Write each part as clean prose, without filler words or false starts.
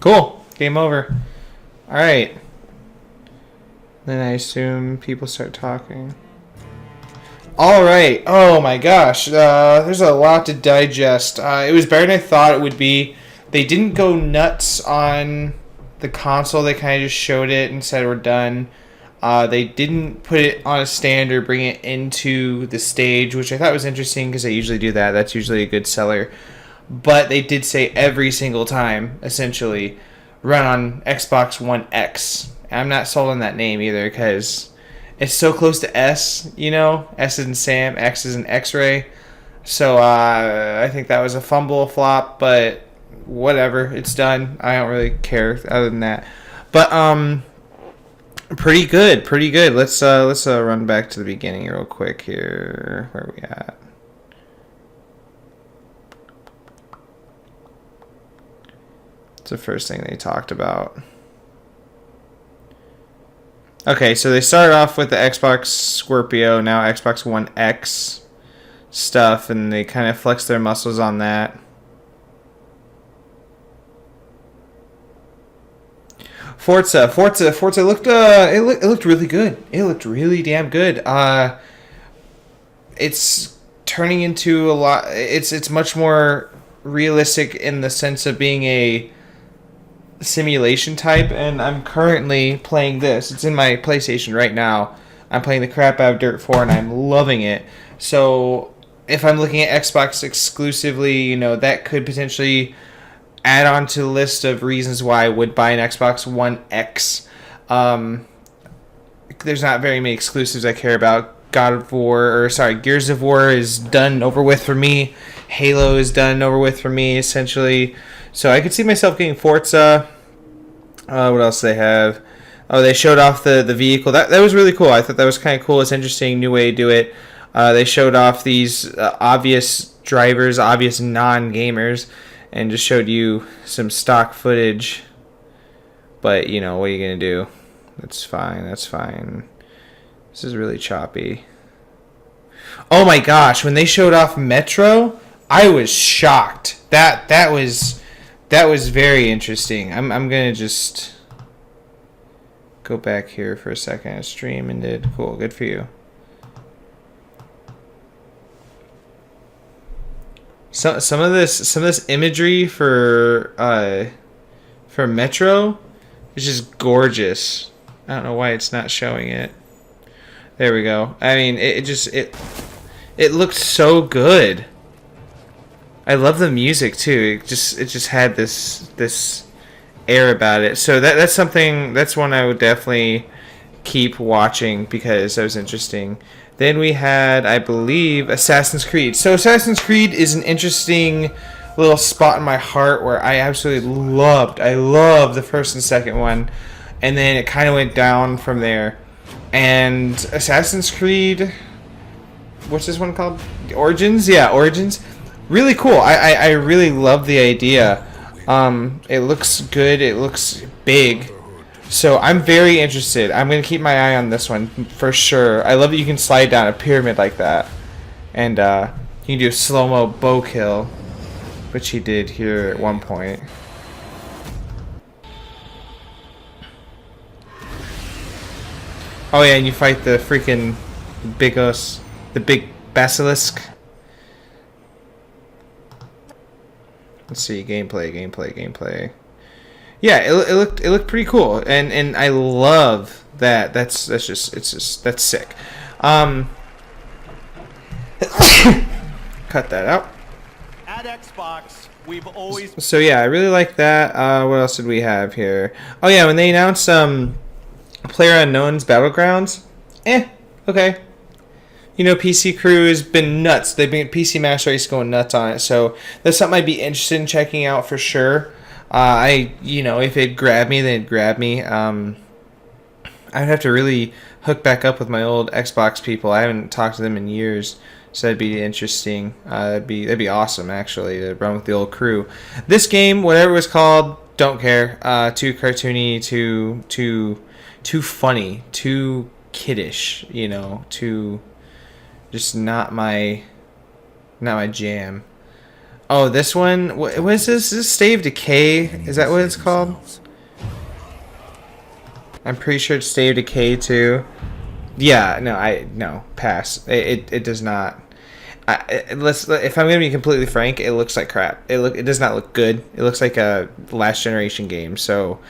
Cool. Game over. All right. Then I assume people start talking. All right. Oh my gosh. There's a lot to digest. It was better than I thought it would be. They didn't go nuts on the console. They kind of just showed it and said we're done. They didn't put it on a stand or bring it into the stage, which I thought was interesting because they usually do that. That's usually a good seller. But they did say every single time, essentially, run on Xbox One X. I'm not sold on that name either because it's so close to S, you know? S is in Sam, X is in X-ray. So I think that was a fumble, a flop, but whatever. It's done. I don't really care other than that. But pretty good, pretty good. Let's run back to the beginning real quick here. Where are we at? It's the first thing they talked about. Okay, so they started off with the Xbox Scorpio, now Xbox One X stuff, and they kind of flexed their muscles on that. Forza looked it looked really good. It looked really damn good. It's turning into a lot. It's much more realistic in the sense of being a simulation type, and I'm currently playing this. It's in my PlayStation right now. I'm playing the crap out of Dirt 4 and I'm loving it. So if I'm looking at Xbox exclusively, you know, that could potentially add on to the list of reasons why I would buy an Xbox One X. There's not very many exclusives I care about. Gears of War is done over with for me. Halo is done over with for me, essentially. So I could see myself getting Forza. What else do they have? Oh, they showed off the vehicle. That was really cool. I thought that was kind of cool. It's interesting, new way to do it. They showed off these obvious drivers, obvious non-gamers, and just showed you some stock footage. But, you know, what are you going to do? That's fine. That's fine. This is really choppy. Oh my gosh, when they showed off Metro, I was shocked. That was very interesting. I'm going to just go back here for a second. Stream ended. Cool. Good for you. Some of this imagery for Metro is just gorgeous. I don't know why it's not showing it. There we go. I mean, it looked so good. I love the music too. It just had this air about it. So that's one I would definitely keep watching because that was interesting. Then we had, I believe, Assassin's Creed. So Assassin's Creed is an interesting little spot in my heart where I absolutely loved. I loved the first and second one, and then it kind of went down from there. And Assassin's Creed, what's this one called? Origins? Yeah, Origins. Really cool. I really love the idea. It looks good. It looks big. So I'm very interested. I'm going to keep my eye on this one for sure. I love that you can slide down a pyramid like that. And you can do a slow-mo bow kill, which he did here at one point. Oh yeah, and you fight the freaking the big basilisk. Let's see, gameplay. Yeah, it looked pretty cool, and I love that. That's sick. Cut that out. At Xbox, we've always. So yeah, I really like that. What else did we have here? Oh yeah, when they announced PlayerUnknown's Battlegrounds, okay. You know, PC Crew has been nuts. They've been PC Master Race going nuts on it. So that's something I'd be interested in checking out for sure. If it grabbed me, then it'd grab me. I'd have to really hook back up with my old Xbox people. I haven't talked to them in years, so that'd be interesting. That'd be awesome actually to run with the old crew. This game, whatever it was called, don't care. Too cartoony, too funny, too kiddish. You know, too just not my jam. Oh, this one. What is this? Is this State of Decay? Is that what it's called? I'm pretty sure it's State of Decay too. Yeah, no, pass. It does not. If I'm gonna be completely frank, it looks like crap. It does not look good. It looks like a last generation game. So,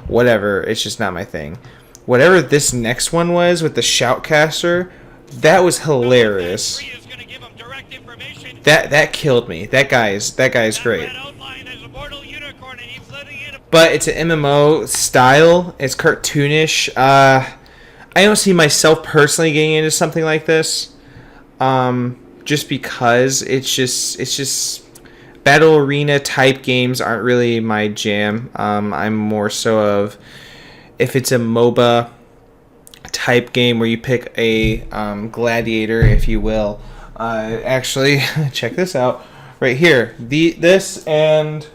whatever. It's just not my thing. Whatever this next one was with the Shoutcaster, that was hilarious. That killed me. That guy's great. But it's an MMO style. It's cartoonish. I don't see myself personally getting into something like this. Just because it's just battle arena type games aren't really my jam. I'm more so of, if it's a MOBA type game where you pick a gladiator, if you will. Actually, check this out right here. This and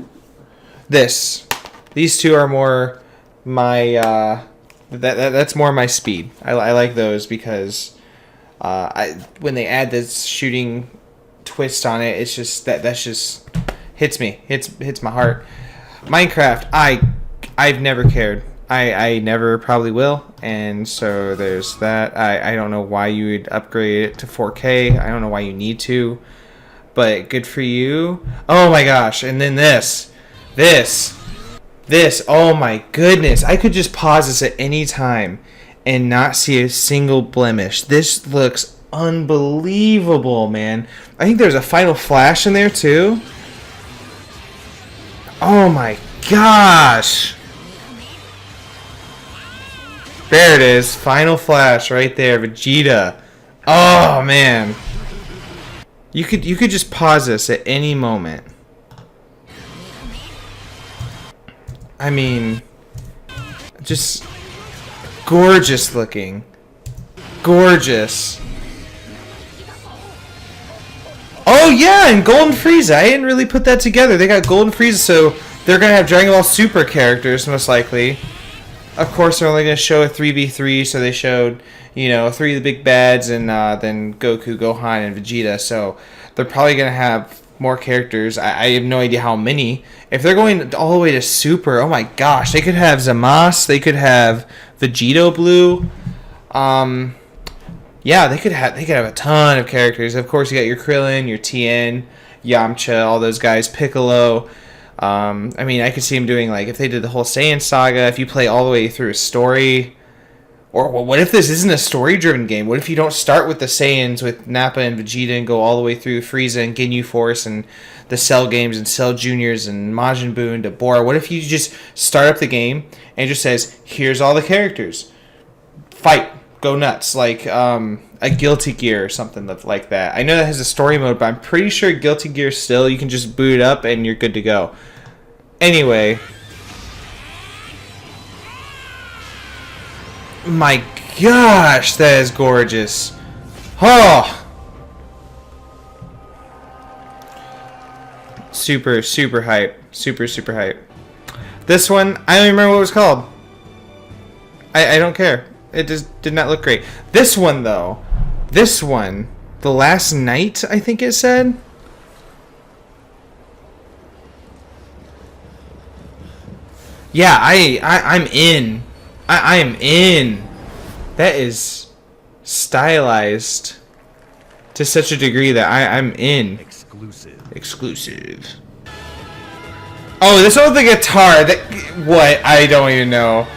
this. These two are more my that's more my speed. I like those because when they add this shooting twist on it, it's just that's just hits my heart. Minecraft, I've never cared. I never probably will, and so there's that. I don't know why you would upgrade it to 4K. I don't know why you need to, but good for you. Oh my gosh, and then this, oh my goodness. I could just pause this at any time and not see a single blemish. This looks unbelievable, man. I think there's a Final Flash in there too. Oh my gosh. There it is. Final Flash right there. Vegeta. Oh man. You could just pause this at any moment. I mean, just gorgeous looking. Gorgeous. Oh yeah, and Golden Frieza. I didn't really put that together. They got Golden Frieza, so they're going to have Dragon Ball Super characters, most likely. Of course, they're only going to show a 3v3, so they showed, 3 of the big bads, and then Goku, Gohan, and Vegeta. So they're probably going to have more characters. I have no idea how many. If they're going all the way to Super, oh my gosh, they could have Zamasu, they could have Vegito Blue. Yeah, they could have a ton of characters. Of course, you got your Krillin, your Tien, Yamcha, all those guys, Piccolo. I mean, I could see him doing, like, if they did the whole Saiyan saga, if you play all the way through a story. Or what if this isn't a story-driven game? What if you don't start with the Saiyans with Nappa and Vegeta and go all the way through Frieza and Ginyu Force and the Cell games and Cell Juniors and Majin Buu and Dabura? What if you just start up the game and it just says, here's all the characters. Fight. Go nuts. Like a Guilty Gear or something like that. I know that has a story mode, but I'm pretty sure Guilty Gear still, you can just boot it up and you're good to go. Anyway. My gosh, that is gorgeous. Oh! Super, super hype. Super, super hype. This one, I don't even remember what it was called. I don't care. It just did not look great. This one, though. This one. The Last Night, I think it said. Yeah, I'm in. I am in. That is stylized to such a degree that I'm in. Exclusive. Oh, this one with the guitar. What? I don't even know.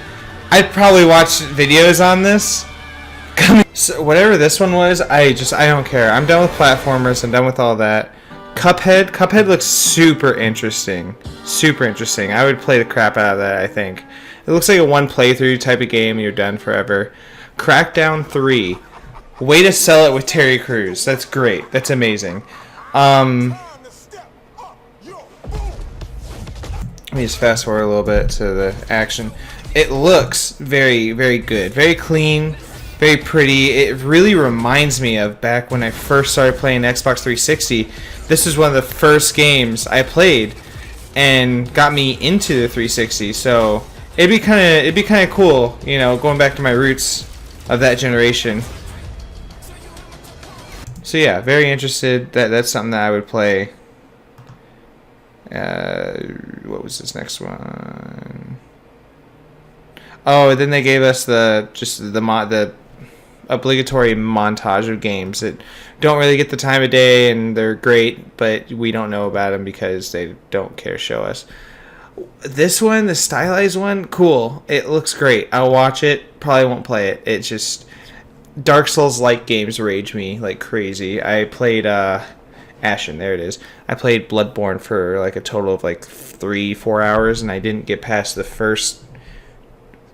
I'd probably watch videos on this. So whatever this one was, I don't care. I'm done with platformers. I'm done with all that. Cuphead looks super interesting. Super interesting. I would play the crap out of that, I think. It looks like a one playthrough type of game and you're done forever. Crackdown 3. Way to sell it with Terry Crews. That's great. That's amazing. Let me just fast forward a little bit to the action. It looks very, very good. Very clean. Very pretty. It really reminds me of back when I first started playing Xbox 360. This was one of the first games I played and got me into the 360. So it'd be kind of cool, going back to my roots of that generation. So yeah, very interested. That's something that I would play What was this next one? Oh, then they gave us the obligatory montage of games that don't really get the time of day, and they're great, but we don't know about them because they don't care to show us. This one, the stylized one, cool. It looks great. I'll watch it. Probably won't play it. It's just Dark Souls-like games rage me like crazy. I played Ashen. There it is. I played Bloodborne for like a total of like 3-4 hours, and I didn't get past the first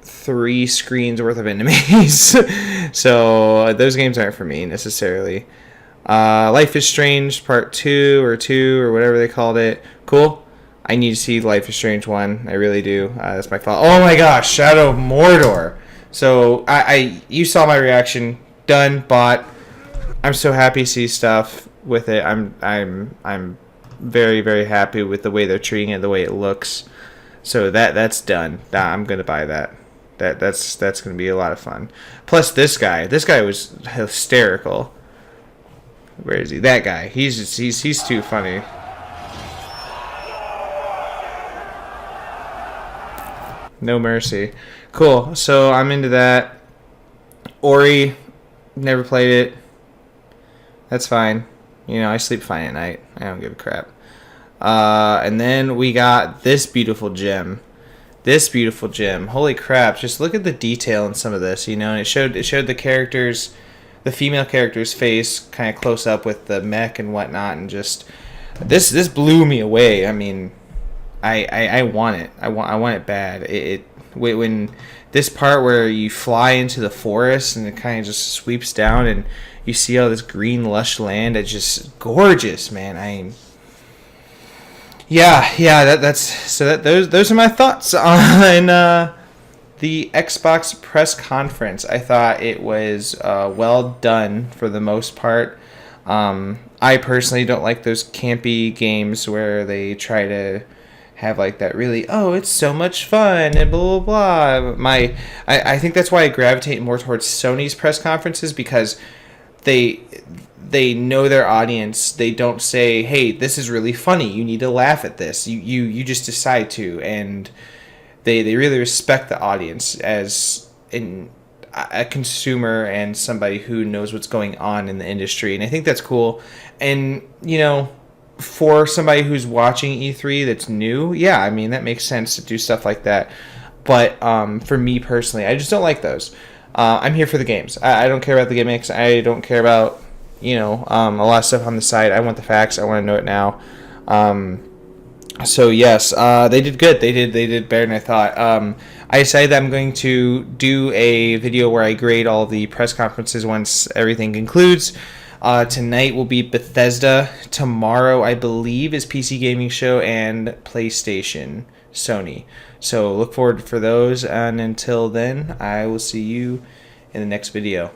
3 screens worth of enemies. So those games aren't for me necessarily. Life is Strange Part 2 or whatever they called it. Cool. I need to see Life is Strange 1. I really do. That's my fault. Oh my gosh, Shadow of Mordor. So you saw my reaction. Done, bought. I'm so happy to see stuff with it. I'm very, very happy with the way they're treating it, the way it looks. So that's done. I'm gonna buy that. That's gonna be a lot of fun. Plus this guy was hysterical. Where is he? That guy. He's too funny. No mercy. Cool. So I'm into that. Ori, never played it. That's fine. You know, I sleep fine at night. I don't give a crap. And then we got this beautiful gem. This beautiful gem. Holy crap. Just look at the detail in some of this, you know, and it showed the characters, the female character's face kind of close up with the mech and whatnot, and just this blew me away. I mean, I want it. I want it bad. When this part where you fly into the forest and it kind of just sweeps down and you see all this green lush land, it's just gorgeous, man. Those are my thoughts on the Xbox press conference. I thought it was well done for the most part. I personally don't like those campy games where they try to have like that really, oh, it's so much fun and blah blah blah. I think that's why I gravitate more towards Sony's press conferences, because they know their audience. They don't say, hey, this is really funny, you need to laugh at this. You just decide to, and they really respect the audience as a consumer and somebody who knows what's going on in the industry. And I think that's cool. And, you know, for somebody who's watching E3 that's new, yeah, I mean, that makes sense to do stuff like that. But for me personally, I just don't like those. I'm here for the games. I don't care about the gimmicks. I don't care about, you know, a lot of stuff on the side. I want the facts. I want to know it now. So yes, they did good. They did better than I thought. I decided that I'm going to do a video where I grade all the press conferences once everything concludes. Tonight will be Bethesda. Tomorrow, I believe, is PC Gaming Show and PlayStation, Sony. So look forward for those. And until then, I will see you in the next video.